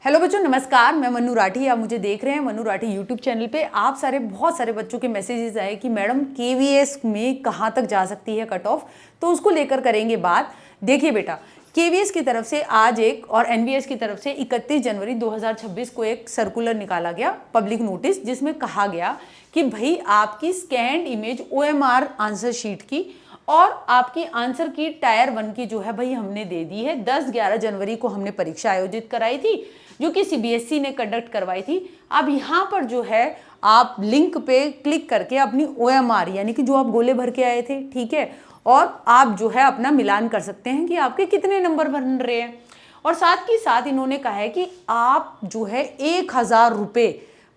Hello बच्चों, नमस्कार। मैं मन्नू राठी, आप मुझे देख रहे हैं मन्नू राठी यूट्यूब चैनल पे। आप सारे बहुत सारे बच्चों के मैसेजेस आए कि मैडम केवीएस में कहाँ तक जा सकती है कट ऑफ, तो उसको लेकर करेंगे बात। देखिए बेटा, केवीएस की तरफ से आज एक और एनवीएस की तरफ से 31 जनवरी 2026 को एक सर्कुलर निकाला गया, पब्लिक नोटिस, जिसमें कहा गया कि भाई आपकी scanned image OMR answer sheet की और आपकी आंसर की टायर 1 की जो है भाई हमने दे दी है। 10-11 जनवरी को हमने परीक्षा आयोजित कराई थी, जो कि CBSE ने कंडक्ट करवाई थी। अब यहाँ पर जो है आप लिंक पे क्लिक करके अपनी OMR यानी कि जो आप गोले भर के आए थे, ठीक है, और आप जो है अपना मिलान कर सकते हैं कि आपके कितने नंबर बन रहे हैं। और साथ ही साथ इन्होंने कहा है कि आप जो है 1000 रुपये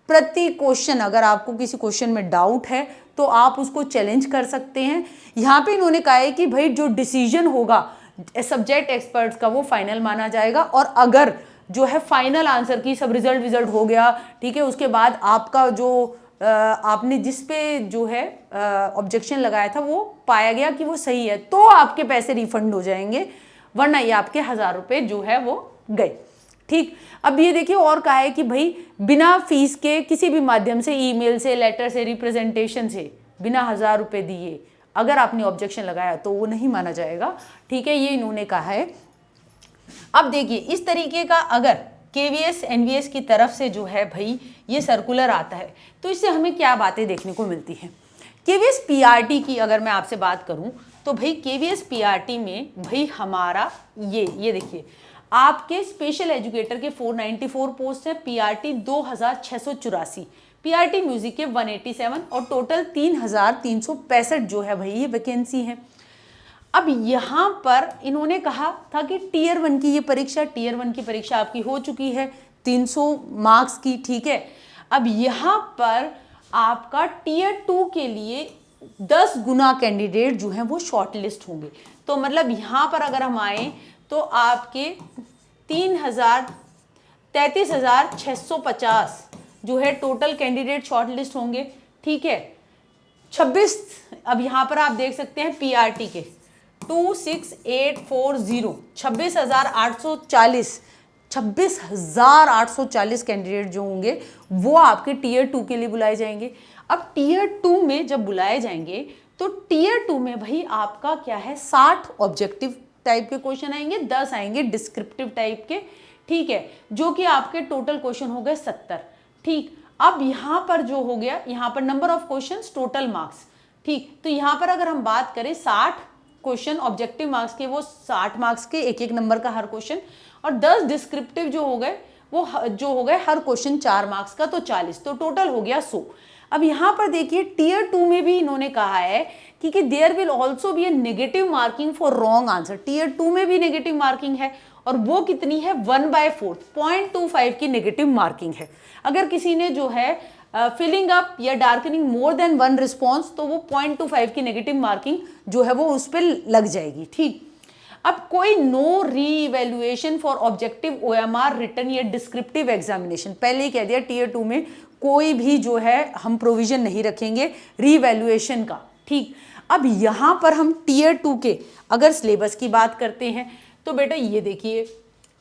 प्रति क्वेश्चन, अगर आपको किसी क्वेश्चन में डाउट है तो आप उसको चैलेंज कर सकते हैं। यहाँ पे इन्होंने कहा है कि भाई जो डिसीजन होगा सब्जेक्ट एक्सपर्ट्स का वो फाइनल माना जाएगा, और अगर जो है फाइनल आंसर की सब रिजल्ट हो गया, ठीक है, उसके बाद आपका जो आपने जिस पे जो है ऑब्जेक्शन लगाया था वो पाया गया कि वो सही है, तो आपके पैसे रिफंड हो जाएंगे, वरना ये आपके 1000 रुपये जो है वो गए। ठीक, अब ये देखिए और कहा है कि भाई बिना फीस के किसी भी माध्यम से, ईमेल से, लेटर से, रिप्रेजेंटेशन से, बिना 1000 रुपये दिए अगर आपने ऑब्जेक्शन लगाया तो वो नहीं माना जाएगा। ठीक है, ये इन्होंने कहा है। अब देखिए इस तरीके का अगर केवीएस एनवीएस की तरफ से जो है भाई ये सर्कुलर आता है तो इससे हमें क्या बातें देखने को मिलती हैं। केवीएस पीआरटी की अगर मैं आपसे बात करूं तो भाई केवीएस पीआरटी में भाई हमारा ये देखिए आपके स्पेशल एजुकेटर के 494 पोस्ट है, पीआरटी 2684, पीआरटी म्यूजिक के 187 और टोटल 3365 जो है भाई ये वैकेंसी है। अब यहाँ पर इन्होंने कहा था कि टीयर 1 की ये परीक्षा, टीयर 1 की परीक्षा आपकी हो चुकी है 300 मार्क्स की, ठीक है। अब यहाँ पर आपका टीयर 2 के लिए 10 गुना कैंडिडेट जो हैं वो शॉर्ट लिस्ट होंगे। तो मतलब यहाँ पर अगर हम आए तो आपके 33,650 जो है टोटल कैंडिडेट शॉर्ट लिस्ट होंगे, ठीक है। 26, अब यहाँ पर आप देख सकते हैं पीआरटी के 26840 26,840 कैंडिडेट जो होंगे वो आपके टीयर 2 के लिए बुलाए जाएंगे। अब टीयर 2 में जब बुलाए जाएंगे तो टीयर 2 में भाई आपका क्या है, 60 ऑब्जेक्टिव टाइप के क्वेश्चन आएंगे, 10 आएंगे डिस्क्रिप्टिव टाइप के, ठीक है, जो कि आपके टोटल क्वेश्चन हो गए 70। ठीक, अब यहाँ पर जो हो गया, यहाँ पर number of questions total marks, ठीक, तो यहाँ पर अगर हम बात करें 60 क्वेश्चन ऑब्जेक्टिव मार्क्स के, वो 60 मार्क्स के एक नंबर का हर क्वेश्चन, और 10 डिस्क्रिप्टिव जो हो गए वो जो हो गए हर क्वेश्चन 4 मार्क्स का, तो 40, तो टोटल हो गया 100। अब यहाँ पर देखिए टीयर 2 में भी इन्होंने कहा है कि there will also be a negative marking for wrong answer. Tier 2 में भी नेगेटिव मार्किंग है, और वो कितनी है, 1/4 0.25 की नेगेटिव मार्किंग है। अगर किसी ने जो है फिलिंग अप या डार्कनिंग मोर देन 1 रिस्पॉन्स, तो वो 0.25 की नेगेटिव मार्किंग जो है वो उस पर लग जाएगी। ठीक, अब कोई no reevaluation for objective OMR written या डिस्क्रिप्टिव एग्जामिनेशन, पहले ही कह दिया टीयर 2 में कोई भी जो है हम प्रोविजन नहीं रखेंगे री इवेल्युएशन का। ठीक, अब यहाँ पर हम टीयर 2 के अगर सिलेबस की बात करते हैं तो बेटा ये देखिए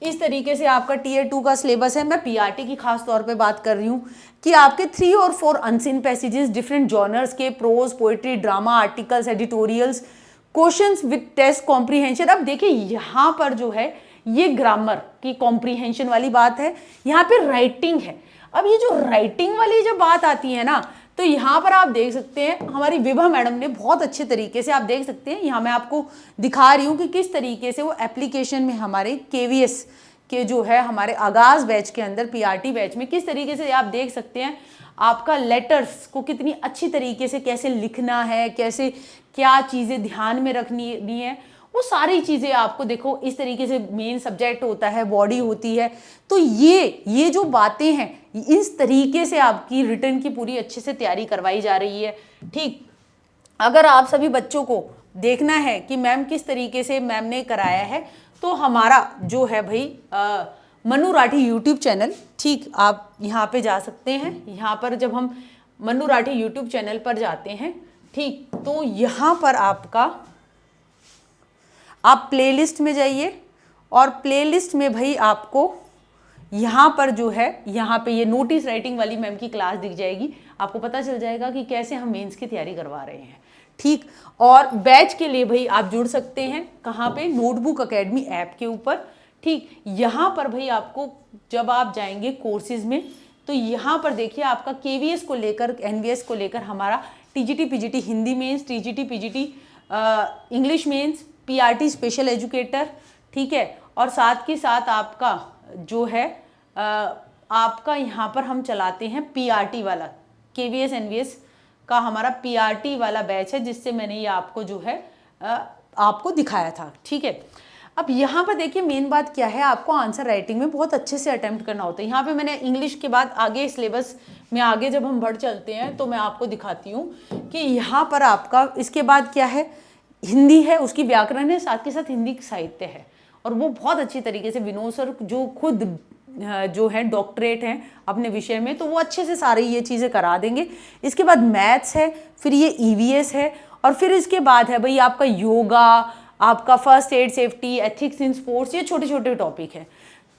इस तरीके से आपका टीयर 2 का सिलेबस है। मैं पीआरटी की खास तौर पे बात कर रही हूँ कि आपके 3 और 4 अनसीन पैसेजेस डिफरेंट जॉनर्स के, prose, poetry, drama, articles, editorials, questions with test comprehension. अब देखिए यहाँ पर जो है ये ग्रामर की कॉम्प्रीहेंशन वाली बात है, यहाँ पे राइटिंग है। अब ये जो राइटिंग वाली जब बात आती है ना, तो यहाँ पर आप देख सकते हैं हमारी विभा मैडम ने बहुत अच्छे तरीके से, आप देख सकते हैं यहाँ मैं आपको दिखा रही हूँ कि किस तरीके से वो एप्लीकेशन में हमारे केवीएस के जो है हमारे आगाज बैच के अंदर, पीआरटी बैच में किस तरीके से आप देख सकते हैं आपका लेटर्स को कितनी अच्छी तरीके से कैसे लिखना है, कैसे क्या चीज़ें ध्यान में रखनी है, वो सारी चीज़ें आपको देखो इस तरीके से मेन सब्जेक्ट होता है, बॉडी होती है, तो ये जो बातें हैं इस तरीके से आपकी रिटर्न की पूरी अच्छे से तैयारी करवाई जा रही है। ठीक, अगर आप सभी बच्चों को देखना है कि मैम किस तरीके से मैम ने कराया है, तो हमारा जो है भाई मन्नू राठी यूट्यूब चैनल, ठीक, आप यहाँ पे जा सकते हैं। यहाँ पर जब हम मन्नू राठी यूट्यूब चैनल पर जाते हैं, ठीक, तो यहाँ पर आपका आप प्लेलिस्ट में जाइए, और प्लेलिस्ट में भाई आपको यहाँ पर जो है, यहाँ पे ये नोटिस राइटिंग वाली मैम की क्लास दिख जाएगी, आपको पता चल जाएगा कि कैसे हम मेंस की तैयारी करवा रहे हैं। ठीक, और बैच के लिए भाई आप जुड़ सकते हैं कहाँ पे, नोटबुक एकेडमी ऐप के ऊपर। ठीक, यहाँ पर भाई आपको जब आप जाएंगे कोर्सेज में, तो यहाँ पर देखिए आपका केवीएस को लेकर, एनवीएस को लेकर हमारा TGT PGT Hindi mains, TGT PGT English mains, PRT special educator, ठीक है, और साथ के साथ आपका जो है आपका यहाँ पर हम चलाते हैं पीआरटी वाला, केवीएस एनवीएस का हमारा पीआरटी वाला बैच है, जिससे मैंने ये आपको जो है आपको दिखाया था। ठीक है, अब यहाँ पर देखिए मेन बात क्या है, आपको आंसर राइटिंग में बहुत अच्छे से अटेम्प्ट करना होता है। यहाँ पे मैंने इंग्लिश के बाद आगे सिलेबस में आगे जब हम बढ़ चलते हैं तो मैं आपको दिखाती हूँ कि यहाँ पर आपका इसके बाद क्या है, हिंदी है, उसकी व्याकरण है, साथ के साथ हिंदी साहित्य है, और वो बहुत अच्छी तरीके से विनोद सर जो खुद जो है डॉक्टरेट हैं अपने विषय में, तो वो अच्छे से सारी ये चीज़ें करा देंगे। इसके बाद मैथ्स है, फिर ये ईवीएस है, और फिर इसके बाद है भाई आपका योगा, आपका first aid safety, ethics in sports, ये छोटे छोटे टॉपिक है।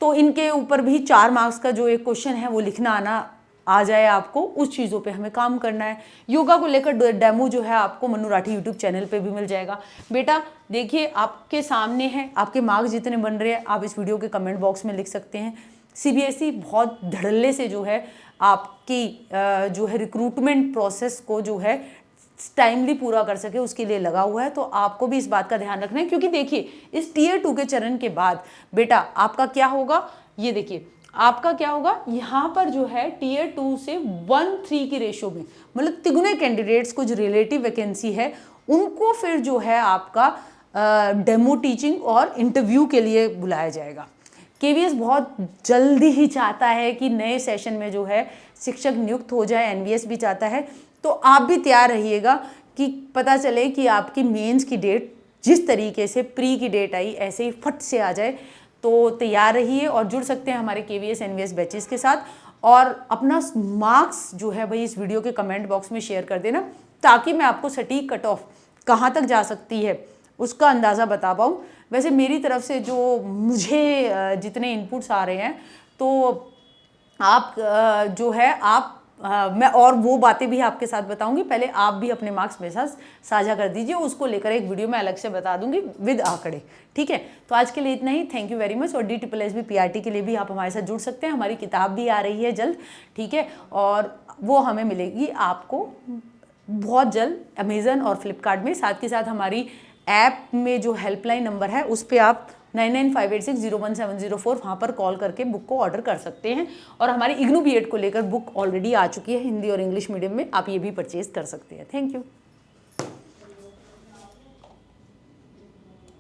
तो इनके ऊपर भी 4 मार्क्स का जो एक क्वेश्चन है वो लिखना आना आ जाए आपको, उस चीज़ों पे हमें काम करना है। योगा को लेकर डेमो जो है आपको मनु राठी यूट्यूब चैनल पे भी मिल जाएगा। बेटा देखिए आपके सामने है, आपके मार्क्स जितने बन रहे हैं आप इस वीडियो के कमेंट बॉक्स में लिख सकते हैं। सीबीएसई बहुत धड़ल्ले से जो है आपकी जो है रिक्रूटमेंट प्रोसेस को जो है टाइमली पूरा कर सके उसके लिए लगा हुआ है, तो आपको भी इस बात का ध्यान रखना है, क्योंकि देखिए इस टीयर 2 के चरण के बाद बेटा आपका क्या होगा, ये देखिए आपका क्या होगा, यहाँ पर जो है टीयर 2 से 1:3 की रेशो में, मतलब तिगुने कैंडिडेट्स को जो रिलेटिव वैकेंसी है उनको फिर जो है आपका डेमो टीचिंग और इंटरव्यू के लिए बुलाया जाएगा। केवीएस बहुत जल्दी ही चाहता है कि नए सेशन में जो है शिक्षक नियुक्त हो जाए, एनवीएस भी चाहता है, तो आप भी तैयार रहिएगा कि पता चले कि आपकी मेंस की डेट जिस तरीके से प्री की डेट आई ऐसे ही फट से आ जाए। तो तैयार रहिए और जुड़ सकते हैं हमारे केवीएस एनवीएस बैचेस के साथ, और अपना मार्क्स जो है भाई इस वीडियो के कमेंट बॉक्स में शेयर कर देना, ताकि मैं आपको सटीक कट ऑफ कहाँ तक जा सकती है उसका अंदाज़ा बता पाऊँ। वैसे मेरी तरफ से जो मुझे जितने इनपुट्स आ रहे हैं, तो आप जो है आप मैं और वो बातें भी आपके साथ बताऊंगी, पहले आप भी अपने मार्क्स मेरे साथ साझा कर दीजिए, उसको लेकर एक वीडियो में अलग से बता दूंगी विद आंकड़े। ठीक है, तो आज के लिए इतना ही, थैंक यू वेरी मच। और DSSB पीआरटी के लिए भी आप हमारे साथ जुड़ सकते हैं, हमारी किताब भी आ रही है जल्द, ठीक है, और वो हमें मिलेगी आपको बहुत जल्द अमेजन और फ्लिपकार्ट में। साथ के साथ हमारी ऐप में जो हेल्पलाइन नंबर है उस पर आप 9958601704 वहाँ पर कॉल करके बुक को ऑर्डर कर सकते हैं, और हमारी इग्नू बीएड को लेकर बुक ऑलरेडी आ चुकी है हिंदी और इंग्लिश मीडियम में, आप ये भी परचेज कर सकते हैं। Thank you.